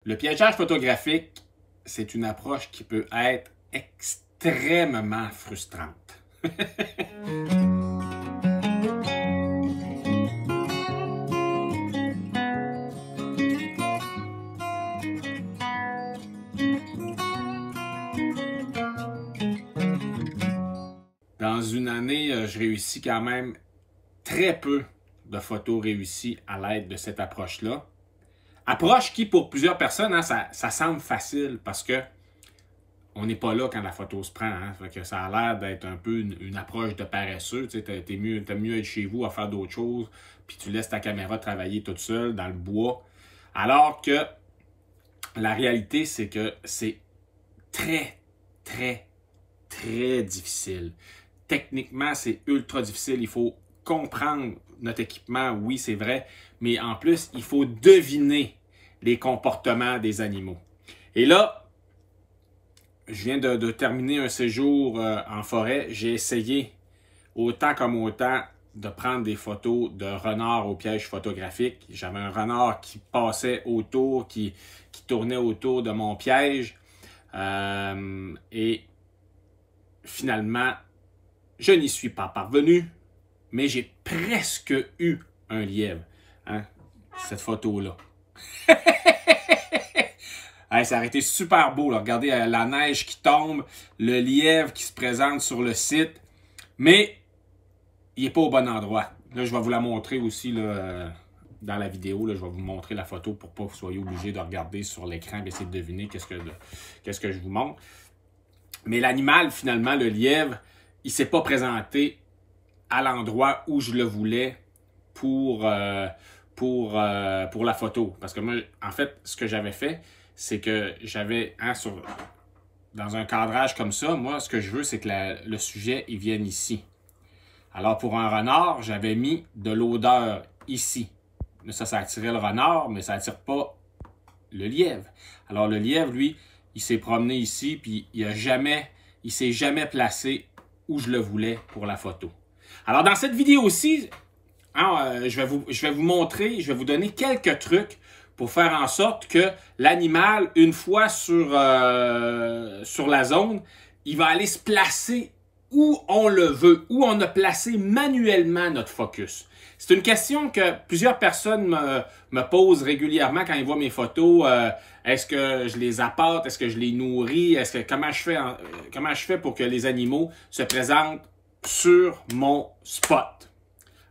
Le piégeage photographique, c'est une approche qui peut être extrêmement frustrante. Dans une année, je réussis quand même très peu de photos réussies à l'aide de cette approche-là. Approche qui, pour plusieurs personnes, hein, ça semble facile parce que on n'est pas là quand la photo se prend. Hein. Fait que ça a l'air d'être un peu une approche de paresseux. Tu sais, t'aimes mieux être chez vous à faire d'autres choses, puis tu laisses ta caméra travailler toute seule dans le bois. Alors que la réalité, c'est que c'est très, très, très difficile. Techniquement, c'est ultra difficile. Il faut comprendre notre équipement, oui, c'est vrai, mais en plus, il faut deviner les comportements des animaux. Et là, je viens de terminer un séjour en forêt. J'ai essayé, autant comme autant, de prendre des photos de renards au piège photographique. J'avais un renard qui passait autour, qui tournait autour de mon piège. Et finalement, je n'y suis pas parvenu, mais j'ai presque eu un lièvre. Hein? Cette photo-là. Hey, ça aurait été super beau. Là. Regardez la neige qui tombe, le lièvre qui se présente sur le site, mais il n'est pas au bon endroit. Là, je vais vous la montrer aussi là, dans la vidéo. Là, je vais vous montrer la photo pour pas que vous soyez obligés de regarder sur l'écran et essayer de deviner qu'est-ce que je vous montre. Mais l'animal, finalement, le lièvre, il ne s'est pas présenté à l'endroit où je le voulais pour la photo. Parce que moi, en fait, ce que j'avais fait, c'est que j'avais, dans un cadrage comme ça, moi, ce que je veux, c'est que le sujet, il vienne ici. Alors, pour un renard, j'avais mis de l'odeur ici. Ça attirait le renard, mais ça attire pas le lièvre. Alors, le lièvre, lui, il s'est promené ici, puis il s'est jamais placé où je le voulais pour la photo. Alors, dans cette vidéo-ci, hein, je vais vous montrer, je vais vous donner quelques trucs pour faire en sorte que l'animal, une fois sur la zone, il va aller se placer où on le veut, où on a placé manuellement notre focus. C'est une question que plusieurs personnes me posent régulièrement quand ils voient mes photos. Est-ce que je les appâte? Est-ce que je les nourris? Comment je fais pour que les animaux se présentent sur mon spot?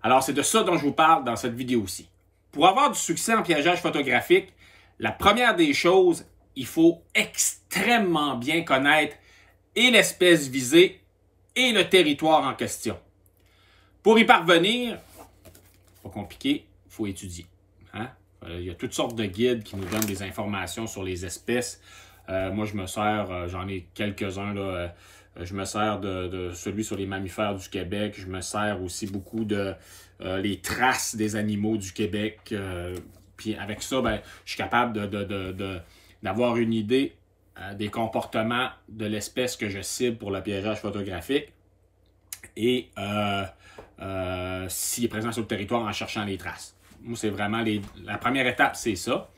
Alors, c'est de ça dont je vous parle dans cette vidéo-ci. Pour avoir du succès en piégeage photographique, la première des choses, il faut extrêmement bien connaître et l'espèce visée et le territoire en question. Pour y parvenir, pas compliqué, il faut étudier. Hein? Il y a toutes sortes de guides qui nous donnent des informations sur les espèces. Moi, je me sers, j'en ai quelques-uns là. Je me sers de celui sur les mammifères du Québec. Je me sers aussi beaucoup de les traces des animaux du Québec. Puis avec ça, ben, je suis capable d'avoir une idée des comportements de l'espèce que je cible pour le piégeage photographique. Et s'il est présent sur le territoire en cherchant les traces. Moi, c'est vraiment la première étape, c'est ça.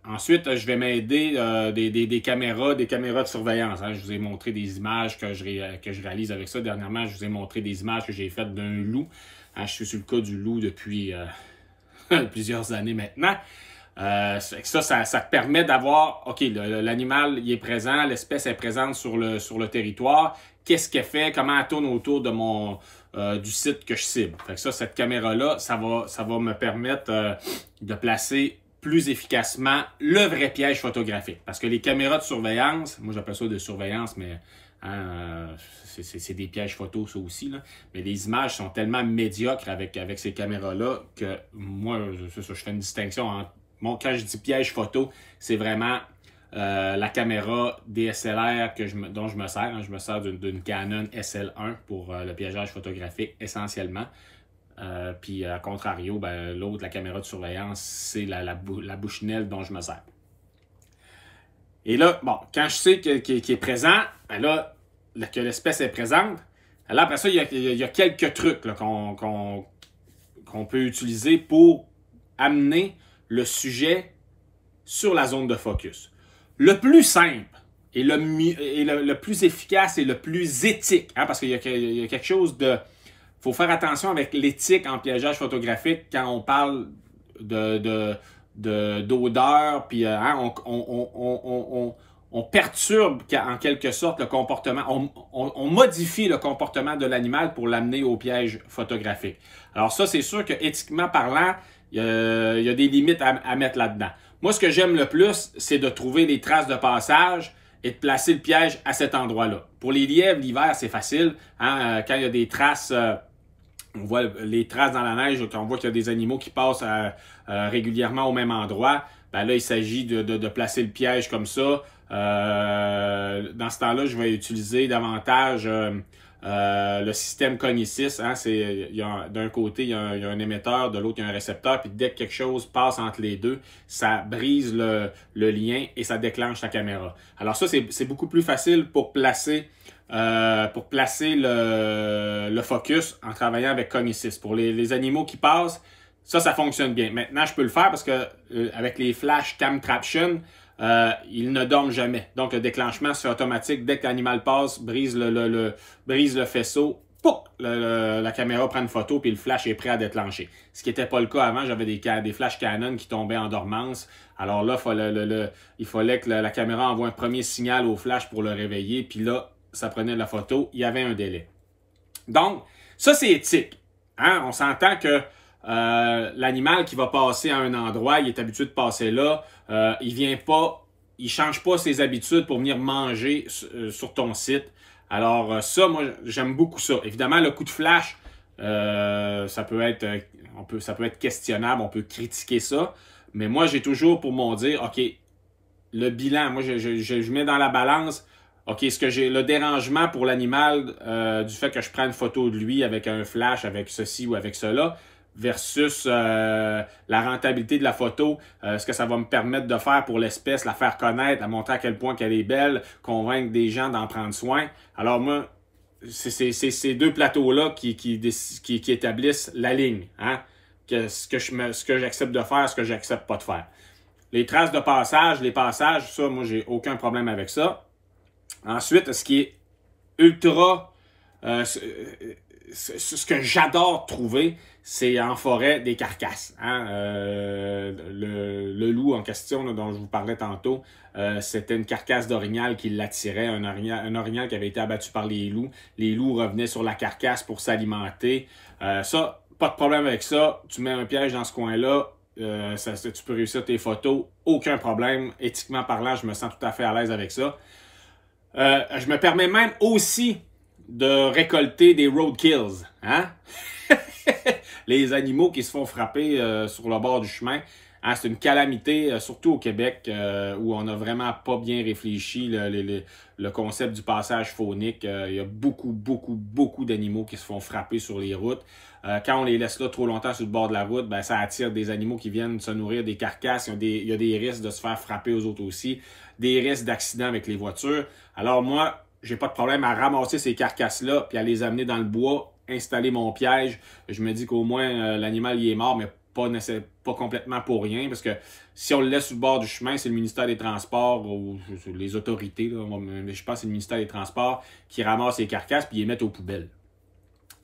Ensuite, je vais m'aider des caméras de surveillance. Hein. Je vous ai montré des images que je réalise avec ça. Dernièrement, je vous ai montré des images que j'ai faites d'un loup. Hein, je suis sur le cas du loup depuis plusieurs années maintenant. Ça te permet d'avoir, OK, l'animal il est présent, l'espèce est présente sur le territoire. Qu'est-ce qu'elle fait? Comment elle tourne autour de du site que je cible? Fait que cette caméra-là, ça va me permettre de placer plus efficacement le vrai piège photographique. Parce que les caméras de surveillance, moi j'appelle ça de surveillance, mais hein, c'est des pièges photos ça aussi, là. Mais les images sont tellement médiocres avec ces caméras-là que moi, je fais une distinction entre... Bon, quand je dis piège photo, c'est vraiment la caméra DSLR dont je me sers. Hein. Je me sers d'une Canon SL1 pour le piégeage photographique essentiellement. Puis à contrario, ben, l'autre, la caméra de surveillance, c'est la Bushnell dont je me sers. Et là, bon, quand je sais qu'il est présent, ben là, que l'espèce est présente, là, après ça, il y a quelques trucs qu'on peut utiliser pour amener le sujet sur la zone de focus. Le plus simple et le plus efficace et le plus éthique, hein, parce qu'il y a quelque chose de... Il faut faire attention avec l'éthique en piégeage photographique quand on parle d'odeur, puis hein, on perturbe en quelque sorte le comportement, on modifie le comportement de l'animal pour l'amener au piège photographique. Alors ça, c'est sûr que éthiquement parlant, il y a des limites à mettre là-dedans. Moi, ce que j'aime le plus, c'est de trouver les traces de passage et de placer le piège à cet endroit-là. Pour les lièvres, l'hiver, c'est facile. Hein? Quand il y a des traces, on voit les traces dans la neige, quand on voit qu'il y a des animaux qui passent régulièrement au même endroit, ben là, il s'agit de placer le piège comme ça. Dans ce temps-là, je vais utiliser davantage le système Cognisys. Hein, d'un côté, il y a un émetteur, de l'autre, il y a un récepteur. Puis dès que quelque chose passe entre les deux, ça brise le lien et ça déclenche la caméra. Alors ça, c'est beaucoup plus facile pour placer le focus en travaillant avec Cognisys. Pour les animaux qui passent, ça fonctionne bien. Maintenant, je peux le faire parce que avec les flash cam traption, ils ne dorment jamais. Donc, le déclenchement se fait automatique. Dès que l'animal passe, brise le faisceau, pouf, la caméra prend une photo puis le flash est prêt à déclencher. Ce qui n'était pas le cas avant. J'avais des flash Canon qui tombaient en dormance. Alors là, il fallait que la caméra envoie un premier signal au flash pour le réveiller. Puis là, ça prenait la photo. Il y avait un délai. Donc, ça, c'est éthique. Hein? On s'entend que l'animal qui va passer à un endroit, il est habitué de passer là, il change pas ses habitudes pour venir manger sur ton site. Alors ça, moi, j'aime beaucoup ça. Évidemment, le coup de flash, ça peut être questionnable, on peut critiquer ça, mais moi, j'ai toujours pour mon dire, OK, le bilan, moi, je mets dans la balance, OK, est-ce que j'ai le dérangement pour l'animal du fait que je prends une photo de lui avec un flash, avec ceci ou avec cela, versus la rentabilité de la photo, ce que ça va me permettre de faire pour l'espèce, la faire connaître, la montrer à quel point qu'elle est belle, convaincre des gens d'en prendre soin. Alors moi, c'est ces deux plateaux-là qui établissent la ligne. Hein? Ce que j'accepte de faire, ce que j'accepte pas de faire. Les traces de passage, les passages, ça, moi, j'ai aucun problème avec ça. Ensuite, ce qui est ultra... ce que j'adore trouver, c'est en forêt des carcasses. Hein? Le loup en question là, dont je vous parlais tantôt, c'était une carcasse d'orignal qui l'attirait, un orignal qui avait été abattu par les loups. Les loups revenaient sur la carcasse pour s'alimenter. Ça, pas de problème avec ça. Tu mets un piège dans ce coin-là, tu peux réussir tes photos, aucun problème. Éthiquement parlant, je me sens tout à fait à l'aise avec ça. Je me permets même aussi de récolter des roadkills. Hein? Les animaux qui se font frapper sur le bord du chemin. Hein, c'est une calamité, surtout au Québec, où on n'a vraiment pas bien réfléchi le concept du passage faunique. Il y a beaucoup d'animaux qui se font frapper sur les routes. Quand on les laisse là trop longtemps sur le bord de la route, ben, ça attire des animaux qui viennent se nourrir des carcasses. Il y a des risques de se faire frapper aux autres aussi. Des risques d'accidents avec les voitures. Alors moi, j'ai pas de problème à ramasser ces carcasses-là puis à les amener dans le bois, installer mon piège. Je me dis qu'au moins l'animal il est mort, mais pas complètement pour rien, parce que si on le laisse sur le bord du chemin, c'est le ministère des Transports ou les autorités, là, mais je pense que c'est le ministère des Transports qui ramasse les carcasses puis les met aux poubelles.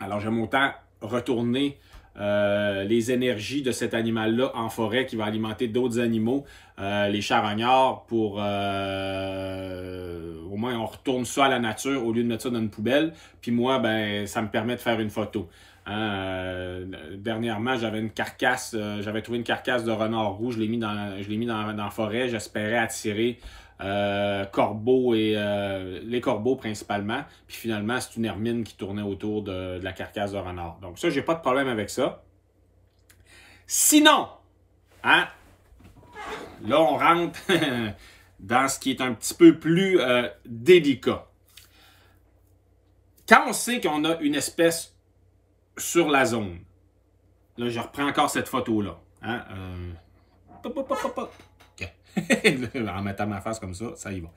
Alors j'aime autant retourner les énergies de cet animal-là en forêt qui va alimenter d'autres animaux, les charognards, pour au moins on retourne ça à la nature au lieu de mettre ça dans une poubelle. Puis moi, ben ça me permet de faire une photo. Dernièrement, j'avais une carcasse, j'avais trouvé une carcasse de renard rouge, je l'ai mis dans la forêt, j'espérais attirer corbeaux et les corbeaux principalement, puis finalement c'est une hermine qui tournait autour de la carcasse de renard. Donc ça, j'ai pas de problème avec ça. Sinon, hein, là on rentre dans ce qui est un petit peu plus délicat. Quand on sait qu'on a une espèce sur la zone, là je reprends encore cette photo-là. Hein, OK. En mettant ma face comme ça y va.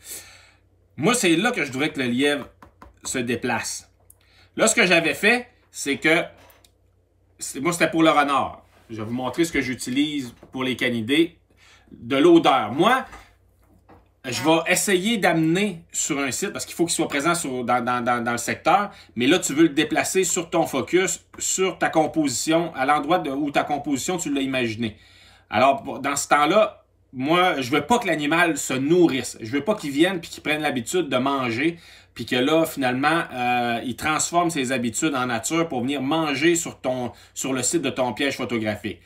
Moi, c'est là que je voudrais que le lièvre se déplace. Là, ce que j'avais fait, c'est que... Moi, c'était pour le renard. Je vais vous montrer ce que j'utilise pour les canidés. de l'odeur. Moi, je vais essayer d'amener sur un site, parce qu'il faut qu'il soit présent dans le secteur, mais là, tu veux le déplacer sur ton focus, sur ta composition, à l'endroit où ta composition, tu l'as imaginé. Alors, dans ce temps-là, moi, je veux pas que l'animal se nourrisse. Je veux pas qu'il vienne puis qu'il prenne l'habitude de manger, puis que là, finalement, il transforme ses habitudes en nature pour venir manger sur le site de ton piège photographique.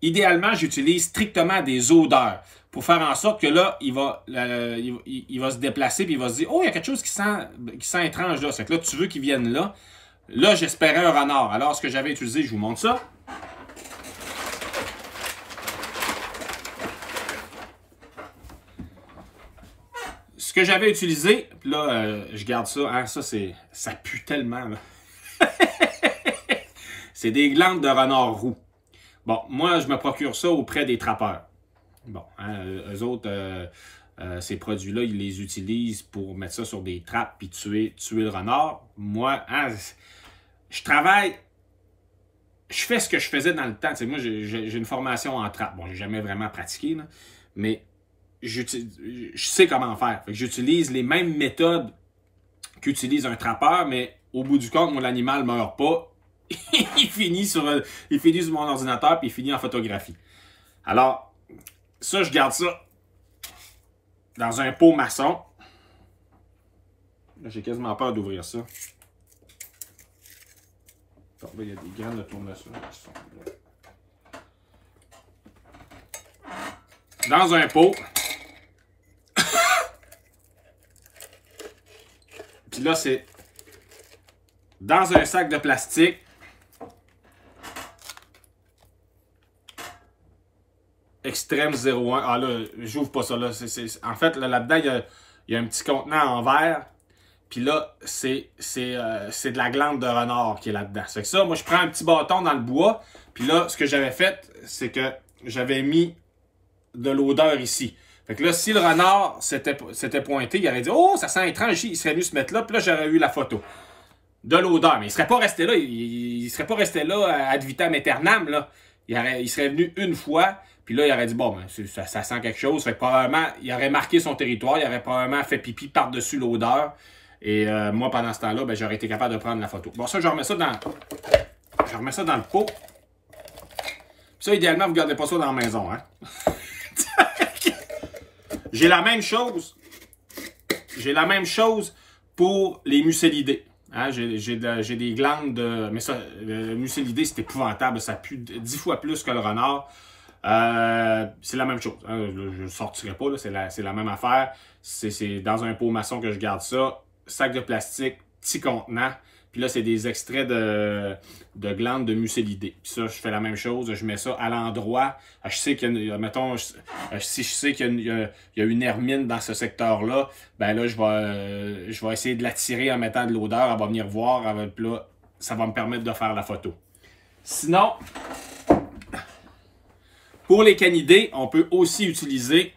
Idéalement, j'utilise strictement des odeurs pour faire en sorte que là, il va se déplacer puis il va se dire « Oh, il y a quelque chose qui sent étrange là. » C'est que là, tu veux qu'il vienne là. Là, j'espérais un renard. Alors, ce que j'avais utilisé, je vous montre ça. Ce que j'avais utilisé, là, je garde ça, hein, ça pue tellement, là. C'est des glandes de renard roux. Bon, moi, je me procure ça auprès des trappeurs. Bon, hein, eux autres, ces produits-là, ils les utilisent pour mettre ça sur des trappes puis tuer le renard. Moi, hein, je travaille, je fais ce que je faisais dans le temps. T'sais, moi, j'ai une formation en trappe. Bon, j'ai jamais vraiment pratiqué, là, mais je sais comment faire. J'utilise les mêmes méthodes qu'utilise un trappeur, mais au bout du compte, mon animal ne meurt pas. il finit sur mon ordinateur puis il finit en photographie. Alors, ça, je garde ça dans un pot maçon. J'ai quasiment peur d'ouvrir ça. Bon, là, il y a des graines de tournesol qui sont là. Dans un pot. Puis là, c'est dans un sac de plastique. Extrême 01. Ah là, j'ouvre pas ça là. En fait, là-dedans, il y a un petit contenant en verre. Puis là, c'est de la glande de renard qui est là-dedans. C'est que ça, moi, je prends un petit bâton dans le bois. Puis là, ce que j'avais fait, c'est que j'avais mis de l'odeur ici. Fait que là, si le renard s'était pointé, il aurait dit « Oh, ça sent étrange ici. » Il serait venu se mettre là. Puis là, j'aurais eu la photo. De l'odeur. Mais il serait pas resté là. Il serait pas resté là ad vitam aeternam, là. Il serait venu une fois. Puis là, il aurait dit, bon, ben, ça sent quelque chose. Fait que probablement, il aurait marqué son territoire. Il aurait probablement fait pipi par-dessus l'odeur. Et moi, pendant ce temps-là, ben, j'aurais été capable de prendre la photo. Bon, ça, je remets ça dans le pot. Puis ça, idéalement, vous ne gardez pas ça dans la maison. Hein? J'ai la même chose. Pour les mucélidés. Hein? J'ai des glandes de... Mais ça, le mucélidé, c'est épouvantable. Ça pue 10 fois plus que le renard. C'est la même chose. Hein. Je ne sortirai pas, c'est la même affaire. C'est dans un pot maçon que je garde ça. Sac de plastique, petit contenant. Puis là, c'est des extraits de glandes de mucélidés. Puis ça, je fais la même chose. Je mets ça à l'endroit. Je sais qu'il y a, mettons, si je sais qu'il y a une hermine dans ce secteur-là, ben là, je vais essayer de l'attirer en mettant de l'odeur. Elle va venir voir. Puis là, ça va me permettre de faire la photo. Sinon... Pour les canidés, on peut aussi utiliser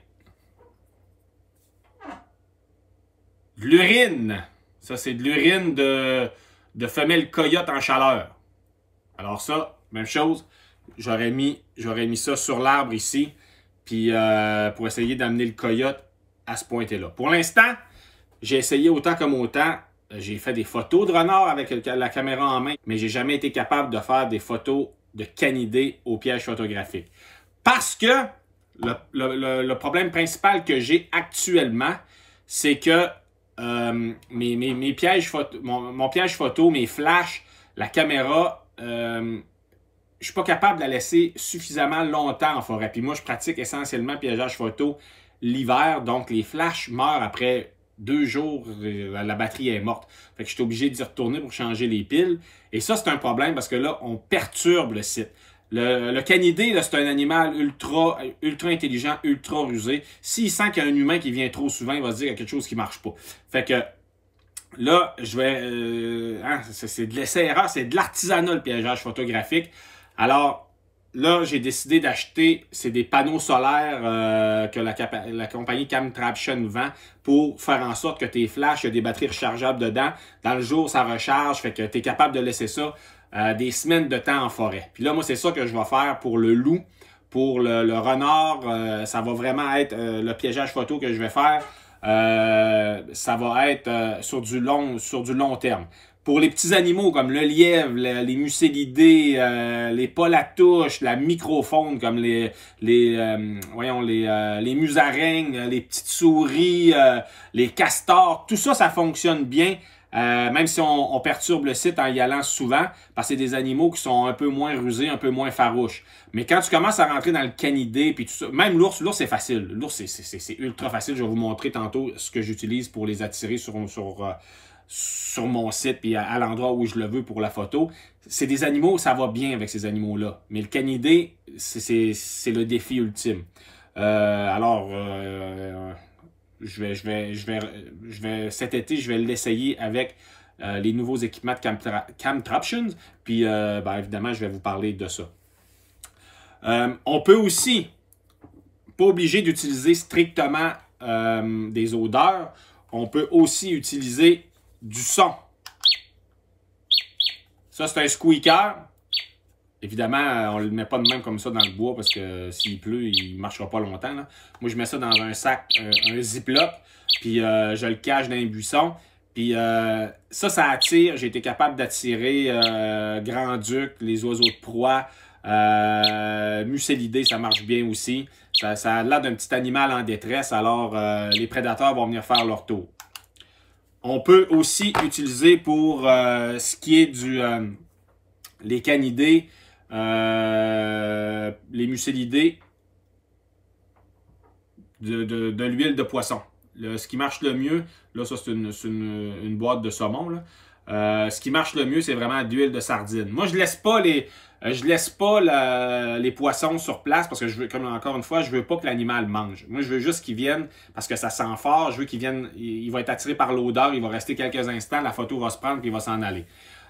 de l'urine. Ça, c'est de l'urine de femelle coyote en chaleur. Alors ça, même chose, j'aurais mis ça sur l'arbre ici, puis pour essayer d'amener le coyote à se pointer là. Pour l'instant, j'ai essayé autant comme autant. J'ai fait des photos de renard avec la caméra en main, mais j'ai jamais été capable de faire des photos de canidés au piège photographique. Parce que le problème principal que j'ai actuellement, c'est que mes pièges photo, mon piège photo, mes flashs, la caméra, je suis pas capable de la laisser suffisamment longtemps en forêt. Puis moi, je pratique essentiellement piégeage photo l'hiver, donc les flashs meurent après 2 jours, la batterie est morte. Fait que je suis obligé d'y retourner pour changer les piles. Et ça, c'est un problème parce que là, on perturbe le site. Le canidé, c'est un animal ultra intelligent, ultra rusé. S'il sent qu'il y a un humain qui vient trop souvent, il va se dire qu'il y a quelque chose qui ne marche pas. Fait que là, je vais... c'est de l'essai-erreur, c'est de l'artisanat, le piégeage photographique. Alors, là, j'ai décidé d'acheter, c'est des panneaux solaires que la compagnie Camtraction vend pour faire en sorte que tes flashs, il y a des batteries rechargeables dedans. Dans le jour, ça recharge, fait que tu es capable de laisser ça des semaines de temps en forêt. Puis là, moi, c'est ça que je vais faire pour le loup, Pour le renard, ça va vraiment être le piégeage photo que je vais faire. Ça va être sur du long terme. Pour les petits animaux comme le lièvre, les muscélidés, les polatouches, la microfaune comme les musaraignes, les petites souris, les castors, tout ça, ça fonctionne bien. Même si on perturbe le site en y allant souvent, parce que c'est des animaux qui sont un peu moins rusés, un peu moins farouches. Mais quand tu commences à rentrer dans le canidé, puis tout ça, même l'ours c'est facile. L'ours, c'est ultra facile. Je vais vous montrer tantôt ce que j'utilise pour les attirer sur mon site, puis à l'endroit où je le veux pour la photo. C'est des animaux, ça va bien avec ces animaux-là. Mais le canidé, c'est le défi ultime. Cet été, je vais l'essayer avec les nouveaux équipements de Camtraptions. Puis, évidemment, je vais vous parler de ça. On peut aussi, pas obligé d'utiliser strictement des odeurs, on peut aussi utiliser du son. Ça, c'est un squeaker. Évidemment, on ne le met pas de même comme ça dans le bois parce que s'il pleut, il ne marchera pas longtemps. Là. Moi, je mets ça dans un sac, un ziploc, puis je le cache dans les buissons. Puis ça attire. J'ai été capable d'attirer grand-duc, les oiseaux de proie, musélidés, ça marche bien aussi. Ça a l'air d'un petit animal en détresse, alors les prédateurs vont venir faire leur tour. On peut aussi utiliser pour ce qui est les canidés, les musélidés, de l'huile de poisson. Ce qui marche le mieux, là ça c'est une boîte de saumon. Là. Ce qui marche le mieux, c'est vraiment d'huile de sardine. Moi, je laisse pas les poissons sur place parce que je veux, comme encore une fois, je veux pas que l'animal mange. Moi, je veux juste qu'il vienne parce que ça sent fort. Je veux qu'il vienne, il va être attiré par l'odeur, il va rester quelques instants, la photo va se prendre puis il va s'en aller.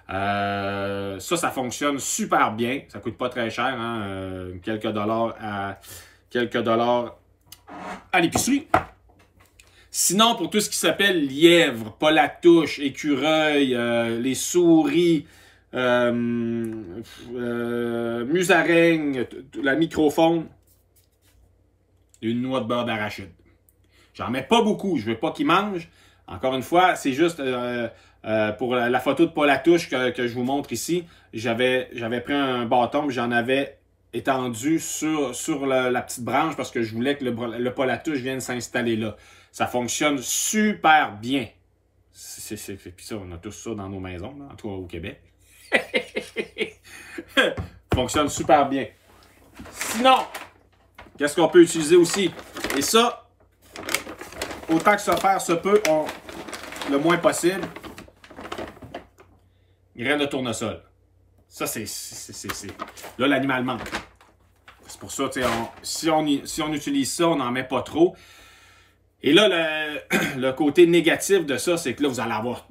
Ça fonctionne super bien. Ça coûte pas très cher, hein? Quelques dollars à l'épicerie. Sinon, pour tout ce qui s'appelle lièvre, polatouche, écureuil, les souris, musaraignes, la microfaune, une noix de beurre d'arachide. J'en mets pas beaucoup, je veux pas qu'ils mangent. Encore une fois, c'est juste pour la photo de polatouche que je vous montre ici. J'avais pris un bâton, j'en avais étendu sur la petite branche parce que je voulais que le polatouche vienne s'installer là. Ça fonctionne super bien. Puis ça, on a tous ça dans nos maisons, là, en tout cas au Québec. Fonctionne super bien. Sinon, qu'est-ce qu'on peut utiliser aussi? Et ça, autant que se faire se peut, le moins possible, graines de tournesol. Ça, là, l'animal manque. C'est pour ça, si on utilise ça, on n'en met pas trop. Et là, le côté négatif de ça, c'est que là, vous allez avoir...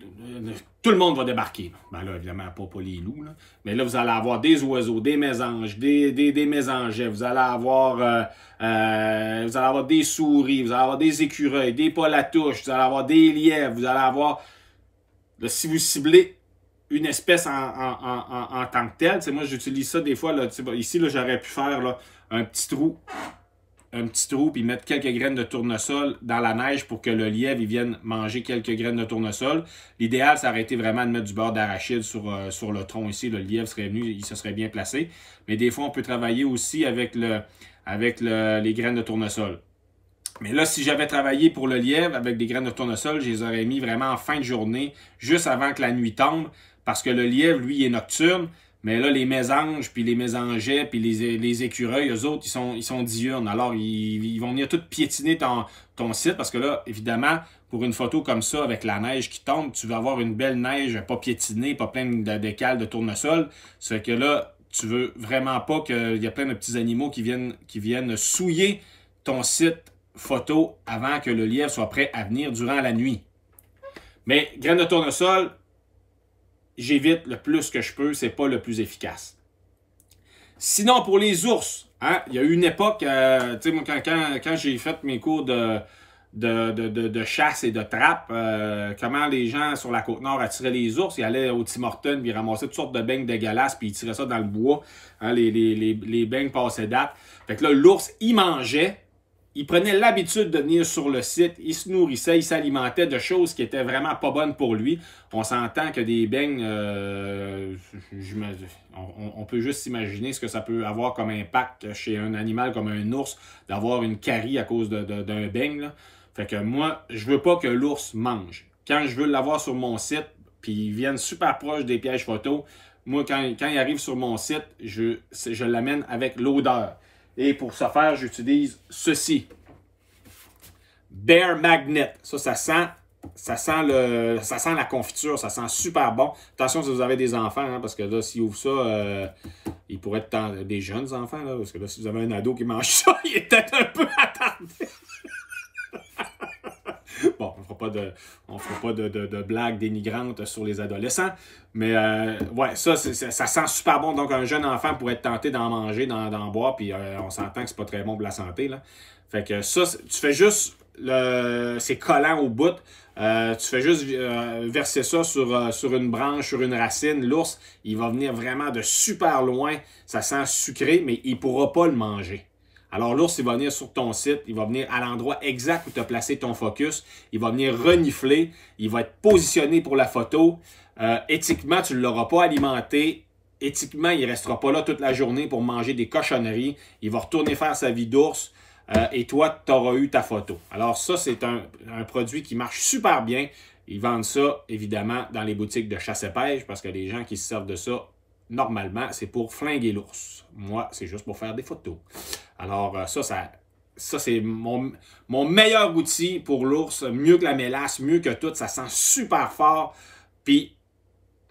Tout le monde va débarquer. Ben là, évidemment, pas les loups, là. Mais là, vous allez avoir des oiseaux, des mésanges, des mésangets. Vous allez avoir des souris, vous allez avoir des écureuils, des polatouches, vous allez avoir des lièvres, vous allez avoir... Là, si vous ciblez une espèce en tant que telle, moi, j'utilise ça des fois. Là, ici, là, j'aurais pu faire là, un petit trou, puis mettre quelques graines de tournesol dans la neige pour que le lièvre il vienne manger quelques graines de tournesol. L'idéal, ça aurait été vraiment de mettre du beurre d'arachide sur le tronc ici. Le lièvre serait venu, il se serait bien placé. Mais des fois, on peut travailler aussi avec les graines de tournesol. Mais là, si j'avais travaillé pour le lièvre avec des graines de tournesol, je les aurais mis vraiment en fin de journée, juste avant que la nuit tombe, parce que le lièvre, lui, il est nocturne. Mais là, les mésanges, puis les mésangets, puis les écureuils, eux autres, ils sont diurnes. Alors, ils vont venir tout piétiner ton site parce que là, évidemment, pour une photo comme ça, avec la neige qui tombe, tu veux avoir une belle neige, pas piétinée, pas plein d'écales de tournesol. C'est que là, tu veux vraiment pas qu'il y ait plein de petits animaux qui viennent souiller ton site photo avant que le lièvre soit prêt à venir durant la nuit. Mais graines de tournesol, j'évite le plus que je peux, c'est pas le plus efficace. Sinon, pour les ours, hein, il y a eu une époque, tu sais, moi, quand j'ai fait mes cours de chasse et de trappe. Comment les gens sur la Côte-Nord attiraient les ours. Ils allaient au Tim Hortons, puis ils ramassaient toutes sortes de beignes dégueulasses, puis ils tiraient ça dans le bois. Hein, les beignes passaient date. Fait que là, l'ours, il mangeait. Il prenait l'habitude de venir sur le site, il se nourrissait, il s'alimentait de choses qui étaient vraiment pas bonnes pour lui. On s'entend que des beignes, on peut juste s'imaginer ce que ça peut avoir comme impact chez un animal comme un ours, d'avoir une carie à cause d'un beigne, là. Fait que moi, je veux pas que l'ours mange. Quand je veux l'avoir sur mon site, puis ils viennent super proches des pièges photos, moi, quand il arrive sur mon site, je l'amène avec l'odeur. Et pour ce faire, j'utilise ceci. Bear Magnet. Ça sent la confiture. Ça sent super bon. Attention si vous avez des enfants, hein, parce que là, s'ils ouvrent ça, ils pourraient être des jeunes enfants. Là, parce que là, si vous avez un ado qui mange ça, il est peut-être un peu attardé. Bon, on ne fera pas de blagues dénigrantes sur les adolescents. Mais ouais, ça sent super bon. Donc, un jeune enfant pourrait être tenté d'en manger, d'en boire. Puis on s'entend que c'est pas très bon pour la santé, là. Fait que ça, tu fais juste... c'est collant au bout. Tu fais juste verser ça sur une branche, sur une racine. L'ours, il va venir vraiment de super loin. Ça sent sucré, mais il ne pourra pas le manger. Alors l'ours, il va venir sur ton site, il va venir à l'endroit exact où tu as placé ton focus, il va venir renifler, il va être positionné pour la photo. Éthiquement, tu ne l'auras pas alimenté. Éthiquement, il ne restera pas là toute la journée pour manger des cochonneries. Il va retourner faire sa vie d'ours et toi, tu auras eu ta photo. Alors ça, c'est un produit qui marche super bien. Ils vendent ça, évidemment, dans les boutiques de chasse et pêche parce que les gens qui se servent de ça, normalement, c'est pour flinguer l'ours. Moi, c'est juste pour faire des photos. Alors, ça c'est mon meilleur outil pour l'ours. Mieux que la mélasse, mieux que tout. Ça sent super fort. Puis,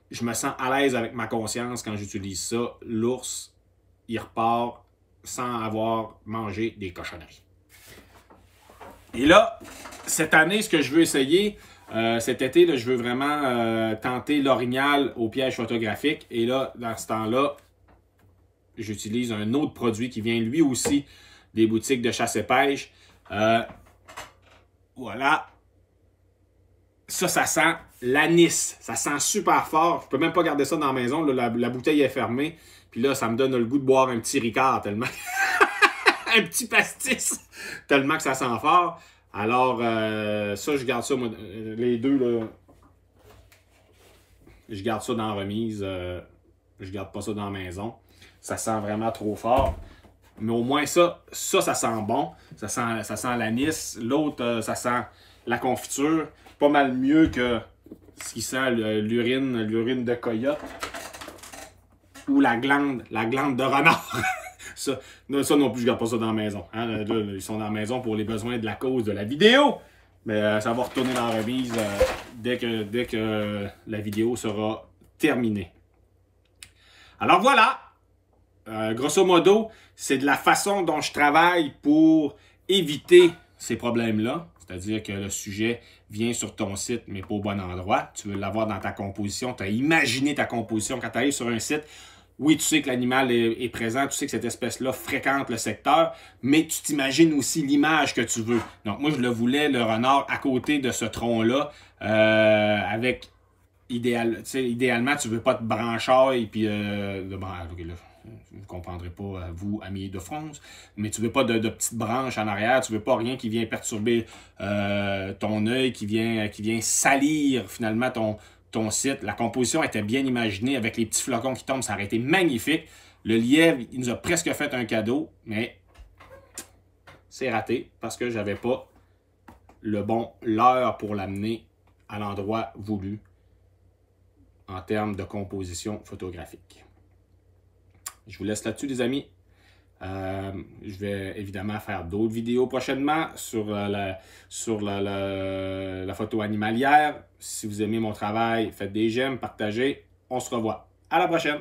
je me sens à l'aise avec ma conscience quand j'utilise ça. L'ours, il repart sans avoir mangé des cochonneries. Et là, cette année, ce que je veux essayer, cet été, là, je veux vraiment tenter l'orignal au piège photographique. Et là, dans ce temps-là, j'utilise un autre produit qui vient lui aussi des boutiques de chasse et pêche. Voilà. Ça sent l'anis. Ça sent super fort. Je peux même pas garder ça dans la maison. Là, la bouteille est fermée. Puis là, ça me donne le goût de boire un petit Ricard tellement... un petit pastis. Tellement que ça sent fort. Alors, ça, je garde ça, moi, les deux, là. Je garde ça dans la remise. Je garde pas ça dans la maison. Ça sent vraiment trop fort. Mais au moins, ça sent bon. Ça sent l'anis. L'autre, ça sent la confiture. Pas mal mieux que ce qui sent l'urine de coyote. Ou la glande de renard. ça non plus, je garde pas ça dans la maison. Hein? Là, ils sont dans la maison pour les besoins de la cause de la vidéo. Mais ça va retourner dans la remise dès que la vidéo sera terminée. Alors voilà. Grosso modo, c'est de la façon dont je travaille pour éviter ces problèmes-là. C'est-à-dire que le sujet vient sur ton site, mais pas au bon endroit. Tu veux l'avoir dans ta composition. Tu as imaginé ta composition. Quand tu arrives sur un site, oui, tu sais que l'animal est présent. Tu sais que cette espèce-là fréquente le secteur, mais tu t'imagines aussi l'image que tu veux. Donc, moi, je le voulais, le renard, à côté de ce tronc-là, avec... idéalement, tu veux pas de branchailles, puis vous ne comprendrez pas, vous, amis de France, mais tu veux pas de petites branches en arrière, tu veux pas rien qui vient perturber ton œil, qui vient salir finalement ton site. La composition était bien imaginée avec les petits flocons qui tombent, ça aurait été magnifique. Le lièvre, il nous a presque fait un cadeau, mais c'est raté parce que j'avais pas l'heure pour l'amener à l'endroit voulu en termes de composition photographique. Je vous laisse là-dessus, les amis. Je vais évidemment faire d'autres vidéos prochainement sur la photo animalière. Si vous aimez mon travail, faites des j'aime, partagez. On se revoit. À la prochaine!